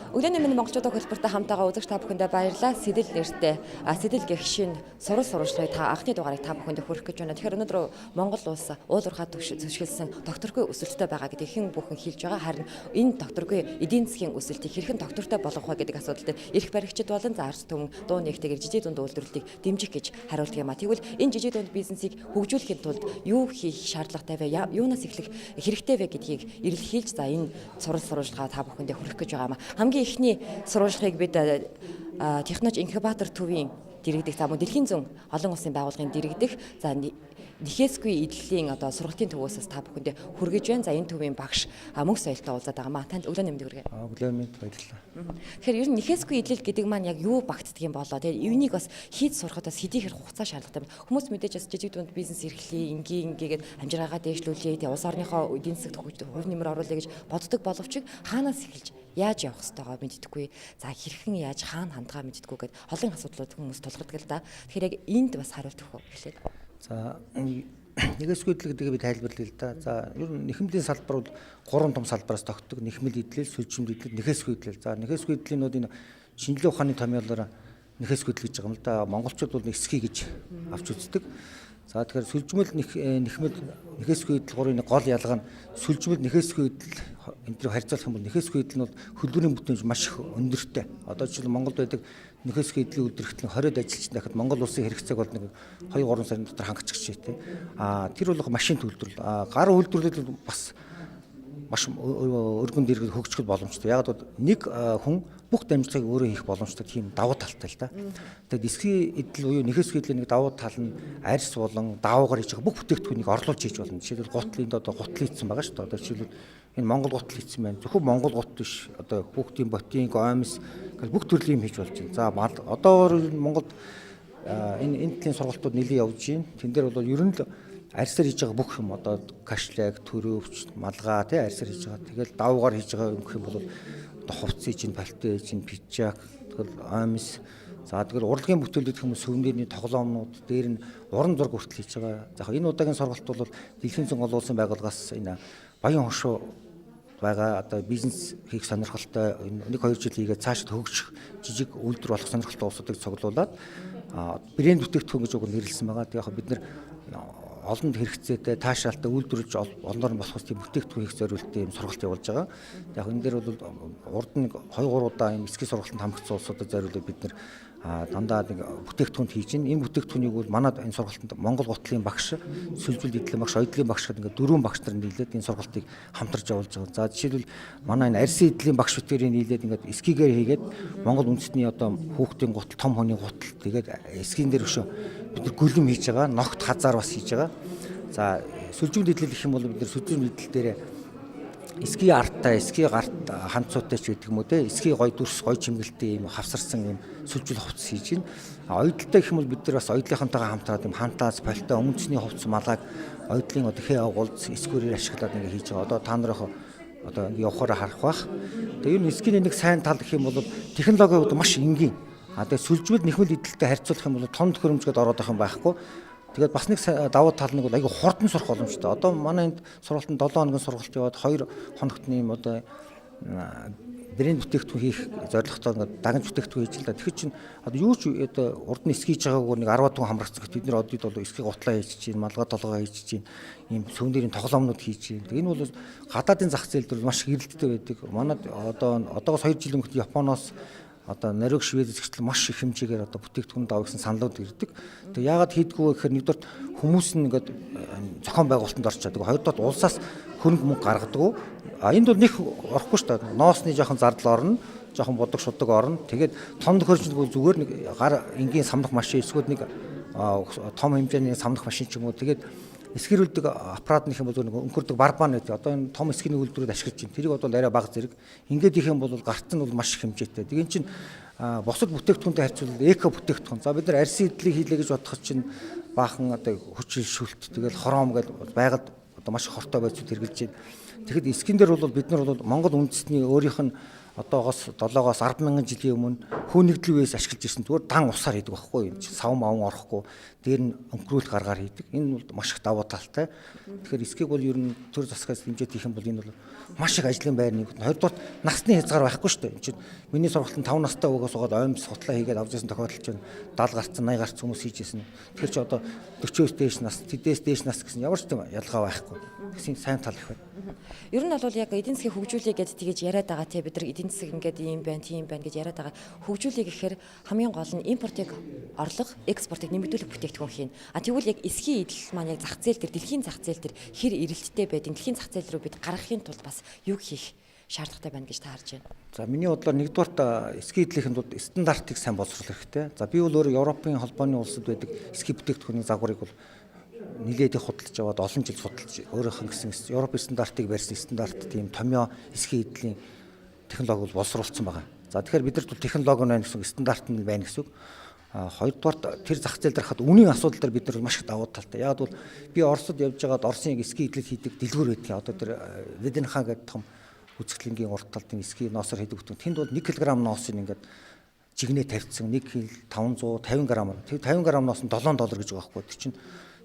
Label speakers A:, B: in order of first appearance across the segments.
A: Өглөөний минь монголчуудаа хөлбөртөй хамтаага үзэгч та бүхэндээ баярлалаа. Сэтэл нэртэй сэтэл гэгшин сурал сурвалжлагыг та анхны дугаарыг та бүхэндээ хүргэх гэж байна. Тэгэхээр өнөөдөр Монгол улс уулуурхай зөвшөөрсөн докторгүй өсөлттэй байгаа гэдэг хэн бүхэн хэлж байгаа. Харин энэ докторгүй эдийн засгийн өсөлтийг хэрхэн доктортой болгох вэ гэдэг асуудал дээр эрх баригчид болон зарц түмэн дуу нэгтэйгээр жижиг дунд үйлдвэрлэлийг дэмжих гэж хариулдаг юм а. Тэгвэл энэ жижиг дунд бизнесийг хөгжүүлэхийн тулд юу хийх шаардлагатай вэ? Юунаас эхлэх хэрэгтэй вэ гэдгийг эрэлхийлж за энэ сурал сурвалжлагаа та бүхэндээ хүргэх гэж байгаа юм а. Хамгийн эхний сурвалжлагыг бид технологи инкубатор төвийн дэргэдэх за мөн дэлхийн зүүн олон улсын байгууллагын дэргэдэх за нэхээсгүй эдлэлийн сургалтын төвөөс та бүхэндээ хүргэж байна. За энэ төвийн багш мөнх соёлтой уулзаад байгаа маа. Танд өглөөний мэндийг хүргэе.
B: Өглөөний мэнд баярлалаа.
A: Тэгэхээр ер нь нэхээсгүй эдлэл гэдэг маань яг юу багтдаг юм болоо. Тэгээ юуныг бас хийж сурахад бас хэдийхэр хугацаа шаардлагатай байна. Хүмүүс мэдээж бас жижиг дунд бизнес эрхлэе, ингээгээд амжиргаагаа дээшлүүлээ. Тэгээ улс орныхоо эдийн засагт хөв нэмэр оруулъя гэж боддог боловч хаанаас эхэлж яаж явах ёстойгоо мэддэггүй. За хэрхэн яаж хаана хандгаа мэддэггүй гэд олон асуудлууд хүмүүс тулгардаг л да. Тэгэхээр яг энд бас хариулт өгөх эхлээд.
B: За нэхэмсгүй эдлэл гэдгийг би тайлбарлая л да. За ер нь нэхэмлийн салбар бол 3 том салбараас тогтдог. Нэхмэл эдлэл, сүлжимд эдлэл, нэхээсгүй эдлэл. За нэхээсгүй эдлэлнүүд энэ шинжилгээ ухааны томьёолоор нэхээсгүй эдлэл гэж байгаа юм л да. Монголчууд бол эсхий гэж авч үздэг. За тэгэхээр сүлжмэл нэхмэл нэхээсгүй эдлэл гурийн гол ялгаа нь сүлжмэл нэхээсгүй эдлэл энэ төр харьцуулах юм бол нэхээсгүй эдлэл нь бол хөдөлгөөний бүтээмж маш их өндөртэй. Одоо жишээл Монголд байдаг нэхээсгүй эдлийн өдөртөл 20-д ажилчин дахад Монгол улсын хэрэгцээг бол нэг 2-3 сарын дотор хангацчих шийтэй. Тэр бол машин төлөвлөрөл. Гар үйлдвэрлэл бас маш өргөн дэргэд хөгжих боломжтой. Яг бол нэг хүн бүх дамжлагыг өөрөө хийх боломжтой тийм давуу талтай л да. Тэгээд эсхий эдэл буюу нэхээсгүй эдлийн нэг давуу тал нь арьс болон даавуугаар хийж байгаа бүх бүтээгдэхүүнийг орлуулж хийж болно. Жишээлбэл гутлын одоо гутал хийцэн байгаа шүү дээ. Одоо жишээлбэл энэ Монгол гутал хийцэн байна. Зөвхөн Монгол гут биш. Одоо хүүхдийн ботинг, оймс гэл бүх төрлийн юм хийж болж байна. За одоо Монголд энэ төрлийн сургалтууд нэлээд явж байна. Тэн дээр бол ер нь л арьсаар хийж байгаа бүх юм одоо кашлаг, төрөвч, малгай тий арьсаар хийж байгаа. Тэгэл давуугаар хийж байгаа юм гэх юм бол хувцсий чинь, пальто чинь, пижак, тэгэл оймс. За тэгэл урлагийн бүтээлүүд хүмүүс сувнирны тоглоомнууд дээр нь уран зураг хүртэл хийж байгаа. За энэ удаагийн сургалт бол дэлхийн зүүн олон улсын байгууллагаас энэ баян хошуу байгаа одоо бизнес хийх сонирхолтой 1-2 жил хийгээд цаашид хөгжих жижиг үйлдвэр болох сонирхолтой улсуудыг цуглуулад брэнд бүтээгдэхүүн гэж үг нэрлсэн байгаа. Тэгээ яг бид нар олонд хэрэгцээтэй таашаалтай үйлдвэрлэж олноор нь болох тийм бүтээгдэхүүн хийх зорилттой юм сургалт явуулж байгаа. Яг энэ дээр бол урд нь 2-3 удаа юм эсхий сургалтанд хамгдсан улсуудад зориулаад бид нар дандаа нэг бүтээгдэхүүн хийж байна. Энэ бүтээгдэхүүнийг бол манад энэ сургалтанд Монгол гутлын багш, сүлжил эдлийн багш, оюутлын багш гэдэг ингээд 4 багш нар нийлээд энэ сургалтыг хамтарч явуулж байгаа. За жишээлбэл манай энэ арьсын эдлийн багш бүтээрийг нийлээд ингээд эскигээр хийгээд Монгол үндэсний одоо хүүхдийн гутал, том хүний гутал тэгээд эскийн дээр өшөө бид нар гөлөм хийж байгаа, ногт хазаар бас хийж байгаа. За сүлжүүн эдлэл гэх юм бол бид нар сүлжүүн эдлэл дээр эски арттай, эски гарт ханцуутай ч гэдэг юм уу те эски гой дүрс гой чимгэлтэй юм хавсарсан юм сүлжүүл хувцас хийж байна. Оюуталтай гэх юм бол бид нар бас оюутлынхантайгаа хамтраад юм хантаас, пальто, өмнөсний хувцас, малайг оюутлын одоо хээ агуулц эскүүрээр ашиглаад ингэ хийж байгаа. Одоо та нарыг одоо ингэ явахаараа харах бах. Тэгээ энэ эскийн нэг сайн тал гэх юм бол технологи маш энгийн. Тэгээ сүлжүүл нэхмэл эдэлтэй харьцуулах юм бол том төхөөрөмжөд ороод байх юм байхгүй. Тэгээд бас нэг давуу тал нь бол айгүй хурдан сурах боломжтой. Одоо манай энд сургалтанд 7 хоногийн сургалт яваад 2 хоногт нэм одоо брэнд бүтээгдэхүүн хийх зорилготой ингээд дагаж бүтээгдэхүүн хийж л да. Тэгэхээр чинь одоо юу ч одоо урд нь эскийж байгаагүй нэг 10 хүн хамрагцсан гэхэд бид нэр одод бол эский гутлаа хийж чинь, малгай толгой хийж чинь, ийм сувнирийн тоглоомнууд хийж чинь. Энэ бол гадаадын зах зээл дээр маш хэрэлттэй байдаг. Манад одоогоос 2 жил өмнө Японоос одоо Норвег, Шведээс ихтэл маш их хэмжээгээр одоо бүтээгдэхүүн даваа гэсэн саналууд ирдэг. Тэгээ яагаад хийдгүү гэхээр нэгдүгээр хүмүүс нь ингээд зохион байгуулалтанд орчоод байгаа. Хоёрдугаар улсаас хөрөнгө мөнгө гаргадаг. Энд бол нэг орохгүй шүү дээ. Ноосны жоохон зардал орно, жоохон бодог шудаг орно. Тэгээд том төхөөрөмжөнд бол зүгээр нэг гар энгийн самнах машин эсвэл нэг том хэмжээний самнах машин ч юм уу. Тэгээд эсгэрүүлдэг аппарат нөх юм бол нэг өнгөрдөг барбан гэдэг. Одоо энэ том эсгийн үйлдвэрүүд ашиглаж байна. Тэрийг бол арай бага зэрэг. Ингээд их юм бол гарт нь бол маш их хэмжээтэй. Тэгээ эн чинь бусад бүтээгдэхүүнтэй харьцуулбал эко бүтээгдэхүүн. За бид нар арьсын эдлийг хийлээ гэж бодоход чинь баахан одоо хүчил шүлт тэгэл хором гэдэг байгаль одоо маш их хортой байцууд хэрглэж байна. Тэгэхэд эскин дээр бол бид нар бол Монгол үндэсний өөрийнх нь одоогоос 7-оос 10,000 жилийн өмнө хөөнөгдөл үеэс ашиглаж ирсэн зүгээр дан усаар хийдэг байхгүй юу? Сав мавн орохгүй дээр нь өнгөрүүлэх гаргаар хийдэг. Энэ бол маш их давуу талтай. Тэгэхээр эсгийг бол ер нь төр засгаас хэмжээд хийх юм бол энэ бол маш их ажлын байр нэг. Хоёрдугаар насны хязгаар байхгүй шүү дээ. Энэ чинь миний сургалтанд 5 настай өгөөс угаад оймс сутлаа хийгээд авч ирсэн тохиолдол чинь 70 гарцсан 80 гарц хүмүүс хийж ирсэн. Тэгэхээр чи одоо 40-өөс дээш нас, тэдээс дээш нас гэсэн ямар ч тийм ялгаа байхгүй. Тэгсэн сайн тал их байна.
A: Ер нь бол яг эдийн засгийг хөгжүүлэе гэдээ тэгэж яриад байгаа тий бид нар эдийн засаг ингээд ийм байна, тийм байна гэж яриад байгаа. Хөгжүүлэе гэхээр хамгийн гол нь импортыг орлого, экспортыг нэмэгдүүлэх бүтээгдэхүүн хийн. А тэгвэл яг эсхийн идэл маань яг зах зээл дээр, дэлхийн зах зээл дээр хэр эрэлттэй байдیں۔ Дэлхийн зах зээл рүү бид гаргахын тулд бас юу хийх шаардлагатай байна гэж та харж байна.
B: За миний бодлоор нэгдүгээрт эсхийн эдлийн тулд стандартыг сайн боловсруулах хэрэгтэй. За би бол өөрөө Европын холбооны улсад байдаг эсхийн бүтээгдэхүүний загварыг бол нилээд их худалдаж аваад олон жил судалж өөрийнх нь гэсэн Европын стандартыг барьсан стандарт тийм томьёо эсхийн эдлийн технологи бол боловсруулсан байгаа. За тэгэхээр бидэрт бол технологи байна гэсэн стандарт нь байна гэсэн үг. Хоёрдугаар тэр зах зээл дээр хад үнийн асуудал дээр бид нар маш их давуу талтай. Яг бол би Оросд явж байгаад Оросын эсхийн эдлэл хийдэг дэлгүүр байдгийг одоо тэр Веденхан гэдэг том үзэсгэлэнгийн урт талын эсхийн ноосоор хийдэг бүтээн. Тэнд бол 1 кг ноосыг ингээд жигнээ тавьчихсан 1 кг 550 г. Тэр 50 г ноос нь $7 гэж байгаа байхгүй. Тэр чинь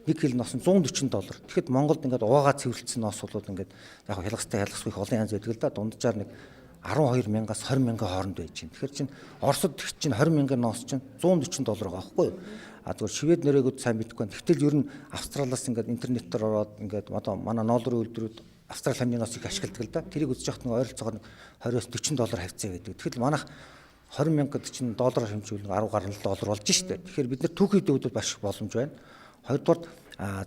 B: 1 кг ноос нь $140. Тэгэхэд Монголд ингээд уугаа цэвэрлсэн ноос бол ингээд яг хялгастай хялгасгүй их олон янз байдаг л да. Дунджаар нэг 12,000-аас 20,000 хооронд байж байна. Тэгэхээр чинь Оросд тэгт чинь 20,000 ноос чинь $140 байгаа байхгүй юу? А зүгээр Швед нэрэгүүд сайн мэдэхгүй байна. Тэгтэл ер нь Австралиас ингээд интернетээр ороод ингээд одоо манай ноолрын үйлдвэрүүд Австрали хамны ноосыг ашигладаг л да. Тэрийг үзэж яхад нэг ойролцоогоор $20-40 хавцаа байдаг. Тэгэхээр манайх 20,000-д чинь доллараар хэмжүүл $10 гаруй болж штэ. Тэгэхээр бид нар түүхийд өвдөд маш их боломж байна. Хоёрдугаар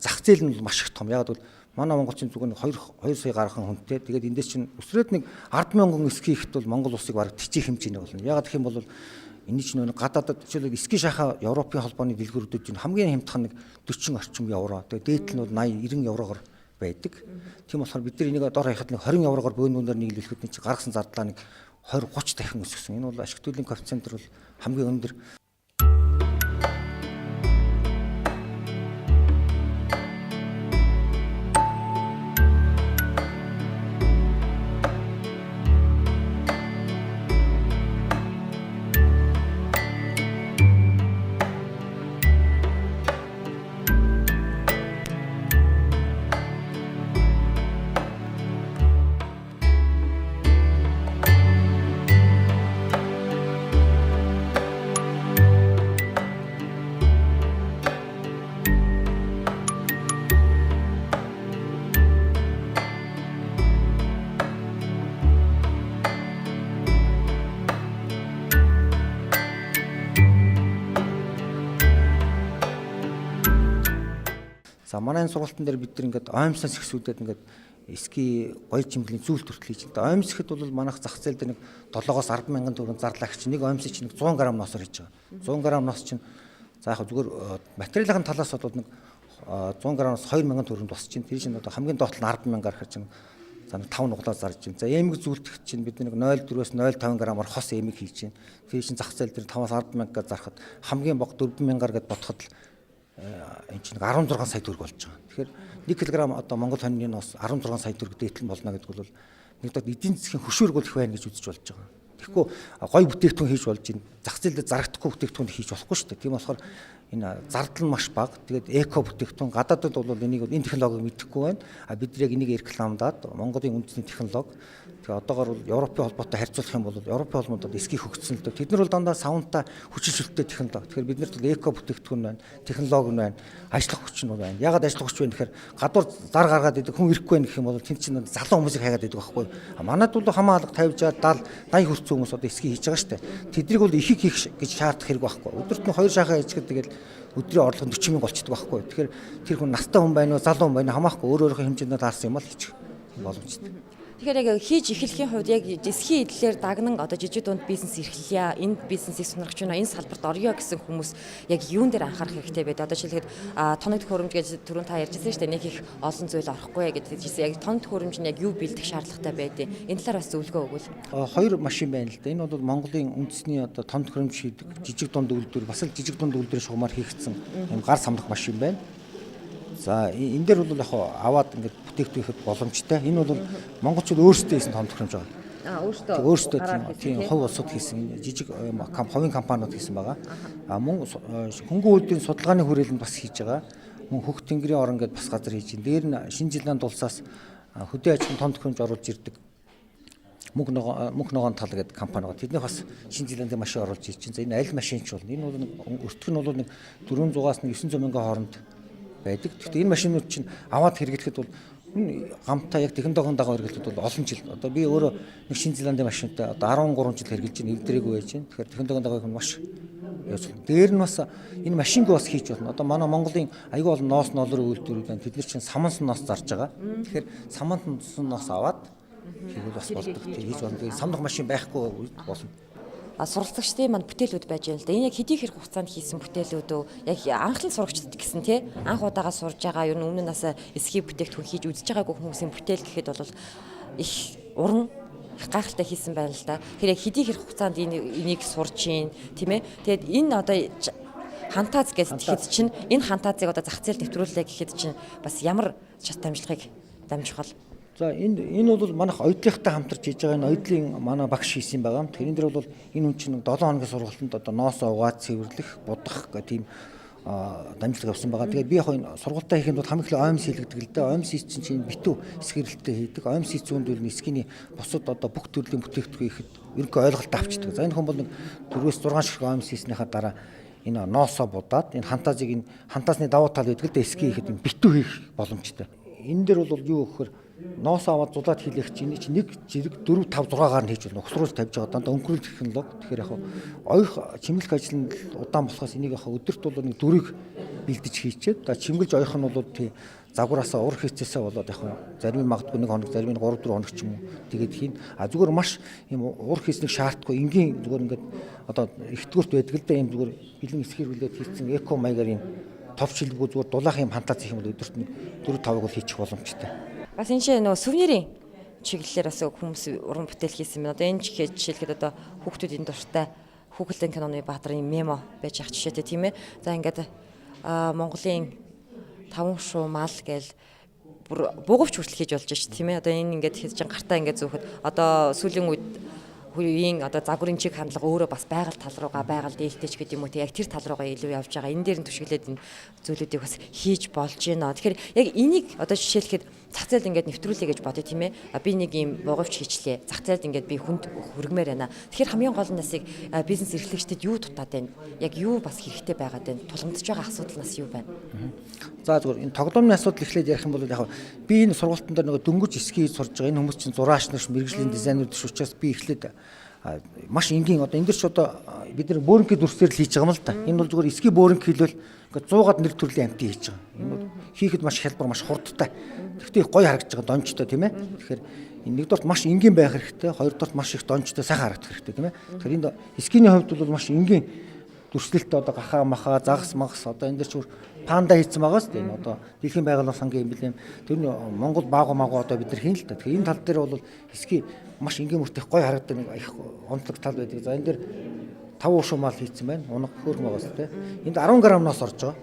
B: зах зээл нь маш их том. Яг бол манай монголчин зүгээр 2 сая гаруйхан хүнтэй. Тэгээд эндээс чинь өсрөөд нэг 10,000 эскі ихт бол Монгол улсыг бараг тижих хэмжээний болно. Яг гэх юм бол энэ чинь нэг гадаадд жишээлбэл эскі шахаа Европын холбооны дэлгүүрүүдэд чинь хамгийн хямдхан нэг 40 орчим евро. Тэгээд дээд нь бол 80-90 еврогоор байдаг. Тийм болохоор бид нар энийг дор хаяхад нэг 20 еврогоор бөөнүүнээр нийлүүлэхэд чинь гаргасан зардлаа нэг 20-30 дахин өссөн. Энэ бол ашиг төлөвийн коэффициент бол хамгийн өндөр. За манай сургалтын дээр бид нар ингээд оймсоос ихсүүдэд ингээд эски гоё чимглийн зүйл төртөл хийж байна. Оймс ихэд бол манайх зах зээл дээр нэг 7-оос 10,000 төгрөг зарлагч нэг оймсыг чинь 100 г ноосоор хийж байгаа. 100 г ноос чинь за яг зүгээр материалын талаас бол нэг 100 г-аас 2,000 төгрөг босч чинь тэр чинь одоо хамгийн доотлол нь 10,000 гарах чинь за 5 нуглаа зарж байна. За эмэг зүйлтгэх чинь бид нэг 0,4-өөс 0,5 г-аар хос эмэг хийж байна. Тэр чинь зах зээл дээр 5-аас 10,000 зарахад хамгийн бага 4,000 гэд бодоход энэ чинь 16 сая төгрөг болж байгаа. Тэгэхээр 1 кг одоо Монгол хоньны ноос 16 сая төгрөг дээдлэн болно гэдэг бол нэгдүгээр эдийн засгийн хөшөөрөг их байна гэж үзэж болж байгаа. Тэгэхгүй гой бүтээгдэхүүн хийж болж байна. Зах зээлд зарагдахгүй бүтээгдэхүүн хийж болохгүй шүү дээ. Тийм болохоор энэ зардал нь маш бага. Тэгээд эко бүтээгдэхүүн гадаадд бол энийг энэ технологиг мэдэхгүй байна. А бид нар яг энийг рекламдаад Монголын үндэсний технологи тэгээ одоогоор бол Европын холбоотой харьцуулах юм бол Европын холбоотой эсхийг хөгжсөн л дээ. Тэд нар бол дандаа савнтай хүчилжүүлэлттэй технологи. Тэгэхээр бид нарт эко бүтээгдэхүүн байна, технологи байна, ажиллах хүч нь байна. Ягаад ажиллах хүч вэ гэхээр гадуур зар гаргаад идэг хүн ирэхгүй байх юм бол тэнд чинь залуу хүмүүсийг хайгаад идэг байхгүй. Манайд бол хамаа алга 50, 60, 70, 80 хүрсэн хүмүүс одоо эсхийг хийж байгаа шүү дээ. Тэднийг бол ихийг хийх гэж шаардах хэрэг байхгүй. Өдөрт нь 2 шахаа хийчихэд тэгэл өдрийн орлого 40,000 болчихдог байхгүй. Тэгэхээр тэр хүн настай хүн байна уу, залуу хүн байна уу хамаахгүй өөрөөрөө хэмжээндээ таарсан юм л хийчих боломжтой.
A: Тэгэхээр яг хийж эхлэхийн хувьд яг эсхийн эдлээр дагнан одоо жижиг дунд бизнес эрхлэе, энэ бизнесийг сонирхож байна, энэ салбарт орё гэсэн хүмүүс яг юун дээр анхаарах хэрэгтэй байдаг. Одоо жишээлбэл тоног төхөөрөмж гэж түрүүн та ярьжсэн шүү дээ. Нэг их олон зүйл орохгүй гэдэг жишээ. Яг тоног төхөөрөмж нь яг юу бэлдэх шаардлагатай байдیں۔ Энэ талаар бас зөвлөгөө өгвөл.
B: Хоёр машин байна л да. Энэ бол Монголын үндэсний одоо тоног төхөөрөмж хийдэг жижиг дунд үйлдвэр, бас л жижиг дунд үйлдвэрийн шугамар хийгдсэн юм гар самлах машин байна. За энэ дээр бол яг аваад ингээд бүтээгдэхүүн боломжтой. Энэ бол монголчууд өөрсдөө хийсэн тоног төхөөрөмж байгаа. Өөрсдөө тийм хувь улсууд хийсэн жижиг хувийн компаниуд хийсэн байгаа. Мөн хөнгөн үйлдвэрийн судалгааны хүрээлэнд бас хийж байгаа. Мөн Хөх тэнгэрийн орон гэдээ бас газар хийж байна. Дээр нь шинэ жилийн дулсаас хөдөө аж ахуйн том төхөөрөмж оруулж ирдэг. Мөнх ногоон тал гэдэг компани байгаа. Тэднийх бас шинэ жилийн машин оруулж ирж байна. За энэ аль машинч бол энэ бол өртгөх нь бол нэг 400-аас 900 мянган хооронд байдаг. Гэхдээ энэ машинууд чинь аваад хэрэглэхэд бол гамтаа яг технологийн дагуу хэрэглэхэд бол олон жил. Одоо би өөрөө нэг шинэ жилийн машинтай одоо 13 жил хэрэгжилж байна. Эвдрээгүй байж байна. Тэгэхээр технологийн дагуу нь маш яаж. Дээр нь бас энэ машинг бас хийж болно. Одоо манай Монголын аюул олон ноос ноолрын үйлдвэрүүд байна. Тэд нар чинь саманс ноос зарж байгаа. Тэгэхээр саманс ноос аваад хийвэл бас болдог. Хийж болно. Самнах машин байхгүй болно.
A: Суралцагчдын манд бүтээлүүд байж байна л да. Энэ яг хэдий хэрэг хугацаанд хийсэн бүтээлүүд үү? Яг анхлын сурагчдад гэсэн тий анх удаага сурж байгаа юу өмнө нас эсхий бүтээгдэхүүн хийж үзэж байгаагүй хүмүүсийн бүтээл гэхэд бол их уран их гайхалтай хийсэн байна л да. Тэгэхээр яг хэдий хэрэг хугацаанд энийг сурж ийн тийм ээ. Тэгээд энэ одоо хантааз гэж тэгэхэд чинь энэ хантаазыг одоо зах зээлд нэвтрүүлээ гэхэд чинь бас ямар шат дамжлагыг дамжуулах.
B: За энэ бол манайх ойдлынхтай хамтарч хийж байгаа энэ ойдлын манай багш хийсэн байгаа. Тэрэн дээр бол энэ хүн чинь 7 хоногийн сургалтанд одоо ноосоо угаад цэвэрлэх, будах гэх тийм дамжлага явсан байгаа. Тэгээд би яг энэ сургалтаа хийхэд бол хамгийн их ОМС хийлэгдэг л дээ. ОМС чинь битүү эсгэрэлттэй хийдэг. ОМС зүүнд бол эсгийн бусад одоо бүх төрлийн бүтээгдэхүүн ихэд ерөнхий ойлголт авчдаг. За энэ хүн бол нэг 4-6 шиг ОМС хийснийхаа дараа энэ ноосоо будаад энэ хантаасны давуу тал гэдэг л дээ эсгийн ихэд битүү хийх боломжтой. Энэ дээр бол юу гэхээр ноос аваад зулаад хийлэх чинь нэг зэрэг 4 5 6-аар нь хийж болно. Ухсруулж тавьж байгаа дандаа өнгөрүүл технологи. Тэгэхээр яг ойх чимгэлэх ажил нь удаан болохоос энийг яг өдөрт бол нэг 4-ийг бэлдэж хийчихэд за чимгэлж ойх нь бол тий загвараасаа ур хийцээсээ болоод яг зарим магадгүй 1 хоног зарим нь 3 4 хоног ч юм уу тэгээд хийн. Зүгээр маш юм ур хийснийг шаардахгүй энгийн зүгээр ингээд одоо ихтгүүрт байдаг л да юм зүгээр бэлэн эсхэрүүлээд хийцэн эко маягаар юм товчлгүй зүгээр дулаах юм хантаац их юм бол өдөрт 4 5-ыг бол хийчих боломжтой.
A: Бас энэ чинь нөгөө сувнирийн чиглэлээр бас хүмүүс уран бүтээл хийсэн байна. Одоо энэ жишээлхэд одоо хүүхдүүд энэ дуртай хүүхэлдэйн киноны баатарын мемо байж ах жишээтэй тийм ээ. За ингээд Монголын 5 шуу мал гээл бүр бугавч хүртэл хийж болж шүү дээ тийм ээ. Одоо энэ ингээд хийж гартаа ингээд зөөхөд одоо сүүлийн үед үеийн одоо загварын чиг хандлага өөрөө бас байгаль тал руугаа байгаль дээлтэйч гэдэг юм уу тийм яг тэр тал руугаа илүү явж байгаа. Энэ дээр нь түшиглээд энэ зүйлүүдийг бас хийж болж байна. Тэгэхээр яг энийг одоо жишээлхэд зах зээлд ингээд нэвтрүүлээ гэж бодъё тийм ээ. Би нэг юм бугавч хийчлээ. Зах зээлд ингээд би хүнд хүргмээр байна. Тэгэхээр хамгийн гол нь насыг бизнес эрхлэгчдэд юу дутаад байна? Яг юу бас хэрэгтэй байгаад байна? Тулгамдж байгаа асуудал нас юу байна?
B: За зүгээр энэ тоглоомны асуудал эхлээд ярих юм бол яг би энэ сургалтын дээр нөгөө дөнгөж эсхий сурж байгаа энэ хүмүүс чинь зураач нар мэрэгжлийн дизайнерууд ш учраас би эхлээд маш энгийн одоо энэ дэр ч одоо бид нар бөөрөнгийн дүрсээр л хийж байгаа юм л да. Энэ бол зүгээр эсхий бөөрөнг хийлвэл ингээд 100-аад нэр төрлийн амтыг хийж байгаа. Энэ бол хийхэд маш хялбар маш хурдтай. Гэхдээ их гоё харагдаж байгаа дончтой тийм ээ. Тэгэхээр энэ нэгдүгээрт маш энгийн байх хэрэгтэй, хоёрдугаарт маш их дончтой сайхан харагдах хэрэгтэй тийм ээ. Тэгэхээр энэ эскиний хувьд бол маш энгийн дүрслэлтэй одоо гахаа маха загас магас одоо энэ дэр ч панда хийцэн байгаа шүү дээ. Энэ одоо дэлхийн байгууллагын сангийн эмблем тэр нь Монгол баагаа одоо бид нар хийн л та. Тэгэхээр энэ тал дээр бол эсхий маш энгийн мөртөх гоё харагддаг нэг их онцлог тал байдаг. За энэ дэр 5 уушуу мал хийцэн байна. Унаг хөөрхөн байгаа шүү дээ. Энд 10 грамнаас орж байгаа.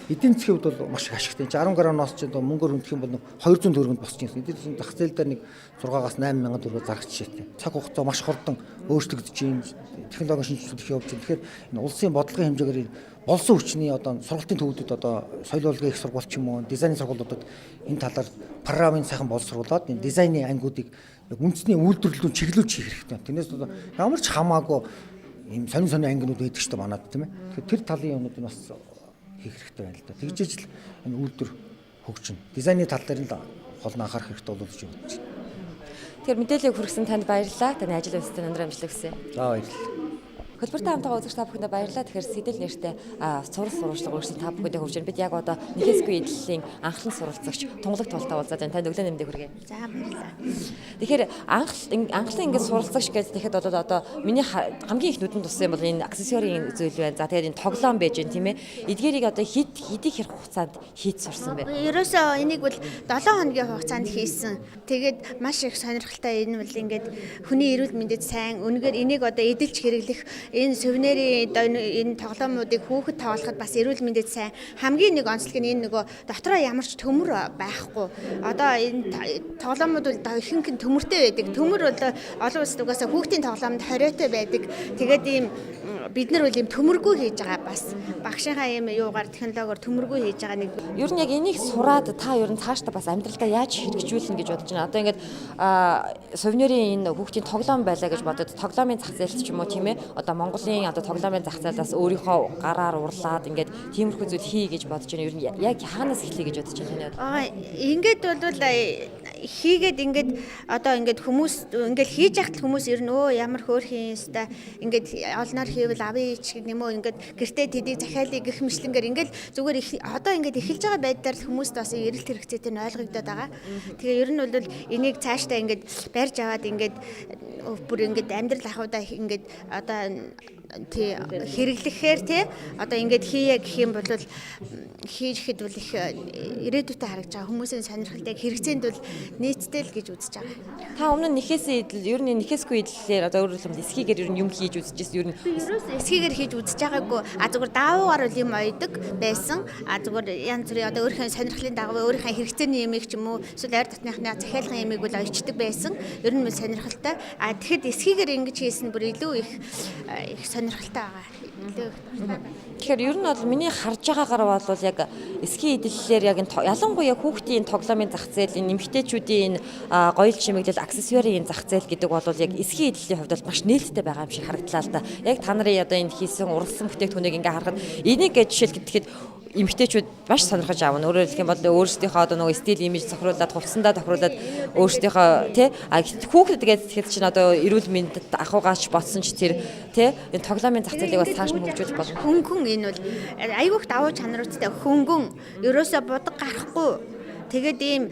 B: Эдийн засгийн хувьд бол маш их ашигтай. 10 грамнаас ч одоо мөнгөөр хүндэх юм бол 200 төгрөгөнд босч юм. Эдийн засгийн зах зээл дээр нэг 6-аас 8 мянган төгрөг зарах жишээтэй. Цаг хугацаа маш хурдан өөрчлөгдөж байна. Технологийн шинжилгээ их явж байна. Тэгэхээр энэ улсын бодлогын хэмжээгээр болсон хүчний одоо сургалтын төвүүдэд одоо соёл урлагийн их сургууль ч юм уу, дизайны сургуулиудад энэ талаар програмын сайхан боловсруулад энэ дизайны ангиудыг үндэсний үйлдвэрлэлүүн чиглүүлж хийх хэрэгтэй. Тэрнээс одоо ямар ч хамаагүй ийм сонин ангинууд байдаг шүү дээ манад тийм ээ. Тэгэхээр тэр талын юмнууд нь бас хийх хэрэгтэй байна л да. Тэгжээж л энэ үйлдвэр хөгжинэ. Дизайны тал дээр л гол нь анхаарах хэрэгтэй болов гэж бодож байна.
A: Тэгэхээр мэдээлэл хүргэсэн танд баярлалаа. Таны ажил үйлстэй өндөр амжилт хүсье.
B: За баярлалаа.
A: Хөтөлбөртэй хамтаа үзэгч та бүхэндээ баярлалаа. Тэгэхээр сэтэл нэртэй сурал сурвалжлага өргөсөн та бүхэндээ хүрч байна. Бид яг одоо Нэхэсгүй эдлэлийн анхлан суралцагч Тунгалаг Тултаа уулзаад байна. Танд өглөө нэмдээ хүргэе.
C: За баярлалаа.
A: Тэгэхээр анхлан ингээд суралцагч гэж тэгэхэд одоо миний хамгийн их нүдэнд туссан юм бол энэ аксессуарын зүйл байна. За тэгээд энэ тоглоом байж гэн тийм ээ. Эдгээрийг одоо хэдий хэрэг хугацаанд хийж сурсан бэ?
C: Ерөөсөө энийг бол 7 хоногийн хугацаанд хийсэн. Тэгээд маш их сонирхолтой энэ бол ингээд хүний эрүүл мэндэд сайн. Үнэхээр энийг одоо эдэлж хэрэглэх энэ сувенирийн энэ тоглоомуудыг хүүхэд тоглоход бас эрүүл мэндэд сайн. Хамгийн нэг онцлог нь энэ нөгөө дотроо ямар ч төмөр байхгүй. Одоо энэ тоглоомууд бол ихэнх нь төмөртэй байдаг. Төмөр бол олон улсад угаасаа хүүхдийн тоглоомд хориотой байдаг. Тэгээд ийм бид нар бол ийм төмөргүй хийж байгаа бас багшийнхаа ийм юугаар технологиор төмөргүй хийж байгаа нэг.
A: Ер нь яг энийг сураад та ер нь цаашдаа бас амьдралдаа яаж хэрэгжүүлнэ гэж бодож байна. Одоо ингээд сувенирийн энэ хүүхдийн тоглоом байлаа гэж бодоод тоглоомын зах зээлч ч юм уу тийм ээ. Одоо Монголын одоо тоглоомын зах зээлээс өөрийнхөө гараар урлаад ингээд тиймэрхүү зүйл хий гэж бодож байна. Ер нь яг хаанаас эхлэе гэж бодож байна таны бодлоор?
C: Ингээд бол хийгээд ингээд одоо ингээд хүмүүс ингээд хийж яхад хүмүүс ер нь ямар хөөрхийн юмста ингээд олноор хийвэл авъя ч гэм үү ингээд гэртээ тэдийг захиалъя гэх мэтлэнгээр ингээд зүгээр одоо ингээд эхэлж байгаа байдлаар л хүмүүст бас эрэлт хэрэгцээтэй нь ойлгогдоод байгаа. Тэгээ ер нь бол энийг цаашдаа ингээд барьж аваад ингээд бүр ингээд амьдрал ахуйдаа ингээд одоо тий хэрэглэхээр тий одоо ингээд хийе гэх юм бол хийхэд бол их ирээдүйтэй харагдаж байгаа хүмүүсийн сонирхолтой хэрэгцээнд бол нийтдээ л гэж үзэж байгаа.
A: Та өмнө нь нэхээс идэл ер нь нэхээсгүй идлэлээр одоо өөрөөр хэлбэл эсхийгээр ер нь юм хийж үзчихсэн ер нь
C: эсхийгээр хийж үзэж байгаагүй зүгээр даавуугаар бол юм ойдог байсан зүгээр янз бүрийн одоо өөрийнхөө сонирхлын дагуу өөрийнхөө хэрэгцээний ямиг ч юм уу эсвэл ойр дотныхны захиалгын ямиг бол ойчдаг байсан ер нь сонирхолтой тэгэхэд эсхийгээр ингэж хийсэн бүр илүү их сонирхолтой байгаа.
A: Тэгэхээр ер нь бол миний харж байгаагаар бол яг эсхий идэллээр яг ялангуяа хүүхдийн тоглоомын зах зээл нэмэгтэйчүүдийн гоёл чимэглэл аксессуарын зах зээл гэдэг бол яг эсхий идэллийн хувьд бол маш нээлттэй байгаа юм шиг харагдлаа л да. Яг та нарын одоо энэ хийсэн уралсан бүтээгдэхүүнийг ингээ харахад энийг жишээлгэхэд эмэгтэйчүүд маш сонирхож аавна. Өөрөөр хэлэх юм бол өөрсдийнхөө одоо нөгөө стил имиж цохируулад хувцсандаа тохируулад өөрсдийнхөө тий хүүхдэд тэгээд чинь одоо эрүүл мэндэд ахуйгаач ботсон ч тэр тий энэ тоглоомын зах зээлийг бас цааш нь хөгжүүлэх болно.
C: Хөнгөн энэ бол айгүйх давуу чанаруудтай хөнгөн ерөөсө бодог гарахгүй. Тэгээд ийм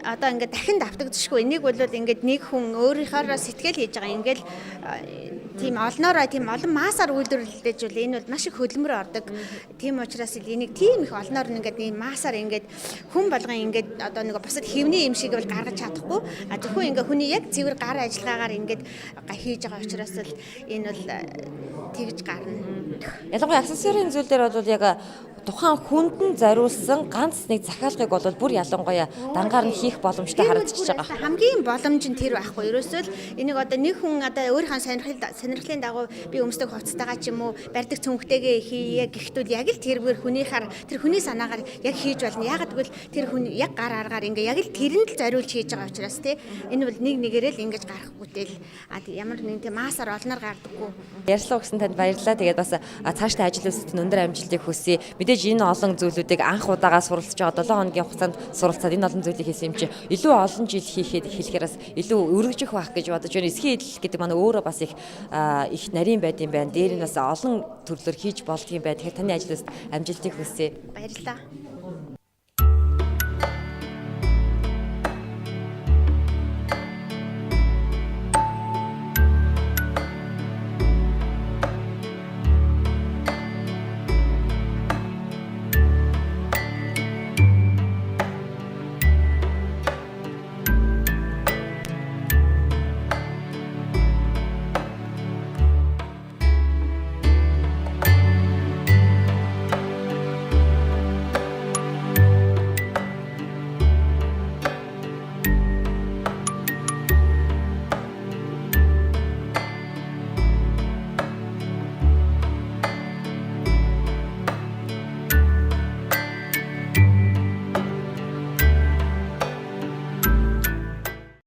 C: одоо ингээд дахин давтагдчихгүй. Энийг бол ингээд нэг хүн өөрийнхөө сэтгэл хийж байгаа. Ингээл тийм олноороо тийм олон маасаар үйлдвэрлэж бол энэ бол маш их хөдөлмөр ордог. Тийм учраас энийг тийм их олноор ингээд ийм маасаар ингээд хүн болгон ингээд одоо нэг бусад хэвний юм шиг бол гаргаж чадахгүй. Зөвхөн ингээд хүний яг цэвэр гар ажиллагаагаар ингээд хийж байгаа учраас л энэ бол тэгж гарна.
A: Ялангуяа аксессуарын зүйл дээр бол яг тухайн хүнд нь зориулсан ганц нэг захиалгыг бол бүр ялангуяа дангаар нь хийх боломжтой харагдчихж байгаа.
C: Хамгийн боломж нь тэр байхгүй. Ерөөсөө л энийг одоо нэг хүн одоо өөрийнхөө сонирхлын дагуу би өмсдөг хувцастайгаа ч юм уу барьдаг цүнхтэйгээ хийе гэхтүүл яг л тэргээр хүнийхээр тэр хүний санаагаар яг хийж болно. Ягаад гэвэл тэр хүн яг гар аргаар ингээ яг л тэрэнд л зориулж хийж байгаа учраас тий энэ бол нэг нэгээрээ л ингэж гарах бүтээл ямар нэг тийм маасаар олноор гардаггүй.
A: Ярьслаа өгсөн танд баярлалаа. Тэгээд бас цаашдаа ажил үйлсэд нь өндөр амжилтыг хүсье. Мэдээж энэ олон зүйлүүдийг анх удаага суралцж байгаа 7 хоногийн хугацаанд суралцаад энэ олон зүйлийг хийсэн юм чи илүү олон жил хийхэд хэлэхээрээс илүү өргөжих байх гэж бодож байна. Эсхий идэл гэдэг маань өөрөө бас их нарийн байд юм байна. Дээр нь бас олон төрлөөр хийж болдго юм байна. Тэгэхээр таны ажил үйлсэд амжилтыг хүсье.
C: Баярлалаа.